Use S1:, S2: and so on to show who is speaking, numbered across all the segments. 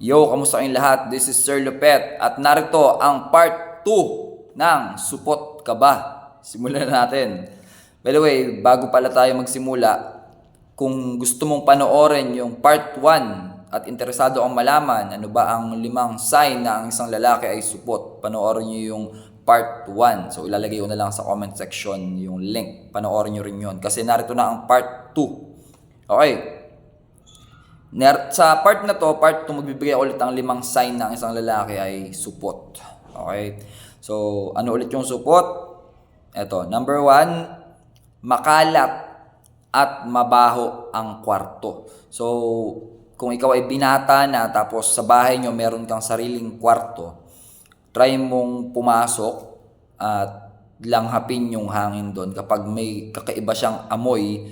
S1: Yo, kamusta kayong lahat? This is Sir Lupet at narito ang part 2 ng Supot Ka Ba? Simulan na natin. By the way, bago pala tayo magsimula, kung gusto mong panoorin yung part 1 at interesado kang malaman ano ba ang 5 sign na ang isang lalaki ay supot, panoorin nyo yung part 1. So ilalagay ko na lang sa comment section yung link. Panoorin nyo rin yun kasi narito na ang part 2. Okay. Sa part na to, part 2, magbibigay ulit ang 5 sign ng isang lalaki ay supot. Okay? So, ano ulit yung supot? Ito, number 1, makalat at mabaho ang kwarto. So, kung ikaw ay binata na tapos sa bahay nyo meron kang sariling kwarto, try mong pumasok at langhapin yung hangin doon. Kapag may kakaiba siyang amoy,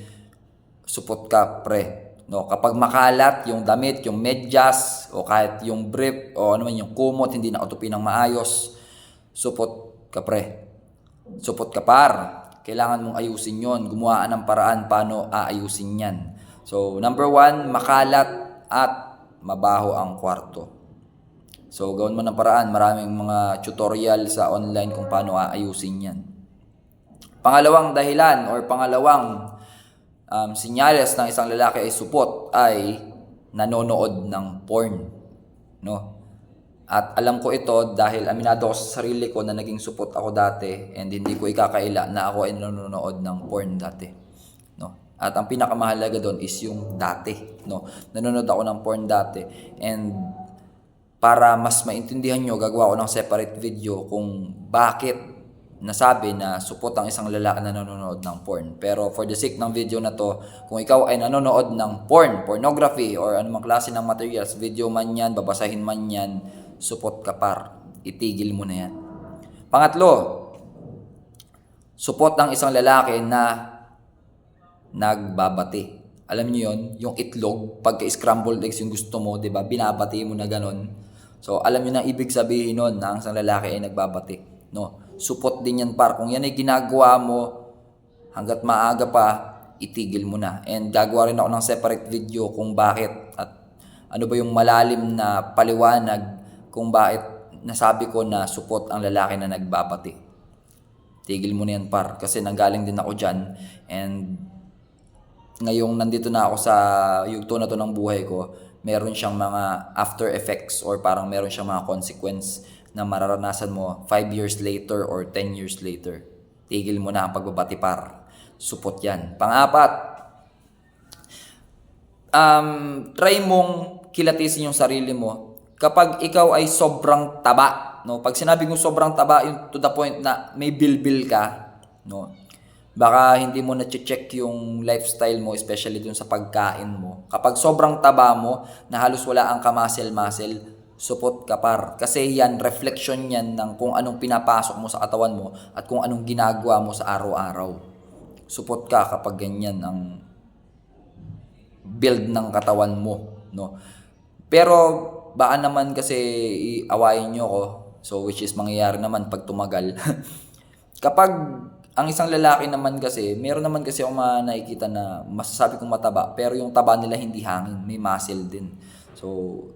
S1: supot ka, pre. No, kapag makalat yung damit, yung medyas, o kahit yung brief, o ano man yung kumot, hindi nakatupi ng maayos, supot ka, pre. Supot ka, par. Kailangan mong ayusin yon. Gumawa ng paraan paano aayusin yan. So, number 1, makalat at mabaho ang kwarto. So, gawin mo ng paraan. Maraming mga tutorial sa online kung paano aayusin yan. Pangalawang dahilan or pangalawang sinyales ng isang lalaki ay supot ay nanonood ng porn, no? At alam ko ito dahil aminado ako sa sarili ko na naging supot ako dati and hindi ko ikakaila na ako ay nanonood ng porn dati, no? At ang pinakamahalaga doon is yung dati, no? Nanonood ako ng porn dati and para mas maintindihan nyo, gagawa ko ng separate video kung bakit nasabi na supot ang isang lalaki na nanonood ng porn. Pero for the sake ng video na to, kung ikaw ay nanonood ng pornography, or anumang klase ng materials, video man yan, babasahin man yan, supot ka, par. Itigil mo na yan. Pangatlo, supot ang isang lalaki na nagbabati. Alam niyo yon, yung itlog, pagka-scrambled eggs yung gusto mo, 'di ba? Binabati mo na ganon. So, alam niyo na ibig sabihin nun na ang isang lalaki ay nagbabati, no? Supot din yan, par. Kung yan ay ginagawa mo hanggat maaga pa, itigil mo na. And gagawa rin ako ng separate video kung bakit at ano ba yung malalim na paliwanag kung bakit nasabi ko na supot ang lalaki na nagbabati. Tigil mo na yan, par. Kasi nanggaling din ako dyan. And ngayong nandito na ako sa yugto na to ng buhay ko, meron siyang mga after effects or parang meron siyang mga consequence na mararanasan mo 5 years later or 10 years later. Tigil mo na ang pagbabati, par. Supot yan. Pang-apat, try mong kilatisin yung sarili mo kapag ikaw ay sobrang taba. No? Pag sinabi kong sobrang taba, yung to the point na may bilbil ka, no? Baka hindi mo na-check yung lifestyle mo, especially dun sa pagkain mo. Kapag sobrang taba mo, na halos wala ang kamasel-masel, supot ka, par. Kasi yan, reflection yan ng kung anong pinapasok mo sa katawan mo at kung anong ginagawa mo sa araw-araw. Supot ka kapag ganyan ang build ng katawan mo, no? Pero baka naman kasi iawayin nyo ko, so which is mangyayari naman pag tumagal. Kapag ang isang lalaki naman kasi, meron naman kasi akong nakikita na masasabi kong mataba, pero yung taba nila hindi hangin, may muscle din. So,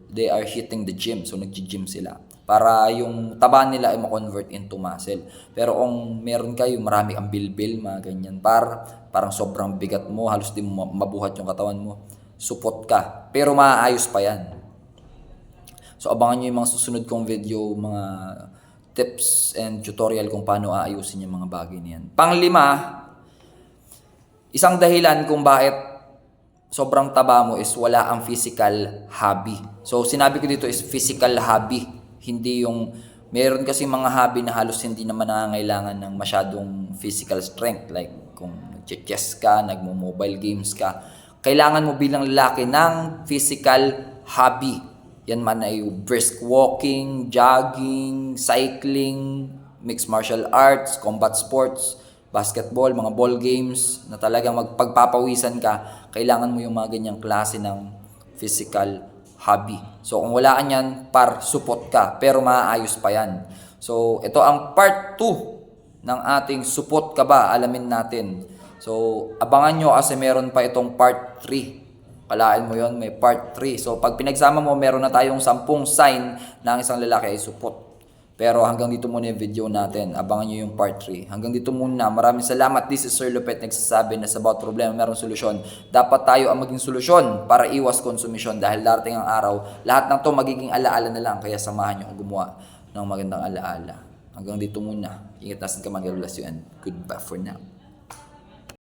S1: they are hitting the gym. So, nag-gym sila. Para yung taba nila ay ma-convert into muscle. Pero kung meron kayo, marami kang bilbil, mga ganyan. Parang sobrang bigat mo, halos di mo mabuhat yung katawan mo. Supot ka. Pero maayos pa yan. So, abangan nyo yung mga susunod kong video, mga tips and tutorial kung paano aayusin yung mga bagay niyan. Panglima, isang dahilan kung bakit sobrang taba mo is wala ang physical hobby. So, sinabi ko dito is physical hobby. Hindi yung, meron kasi mga hobby na halos hindi naman nangangailangan ng masyadong physical strength. Like, kung nag-chess ka, nagmo-mobile games ka, kailangan mo bilang lalaki ng physical hobby. Yan man ay brisk walking, jogging, cycling, mixed martial arts, combat sports, basketball, mga ball games na talagang magpagpapawisan ka, kailangan mo yung mga ganyang klase ng physical hobby. So kung wala ka yan, par, supot ka, pero maaayos pa yan. So ito ang part 2 ng ating supot ka ba, alamin natin. So abangan nyo kasi meron pa itong part 3. Kalain mo yon, may part 3. So, pag pinagsama mo, meron na tayong 10 sign na ang isang lalaki ay supot. Pero hanggang dito muna yung video natin. Abangan nyo yung part 3. Hanggang dito muna. Maraming salamat. This is Sir Lupet nagsasabi na sa bawat problema merong solusyon. Dapat tayo ang maging solusyon para iwas konsumisyon. Dahil darating ang araw, lahat ng to magiging alaala na lang. Kaya samahan nyo kung gumawa ng magandang alaala. Hanggang dito muna. Ingat natin ka, God bless you, and goodbye for now.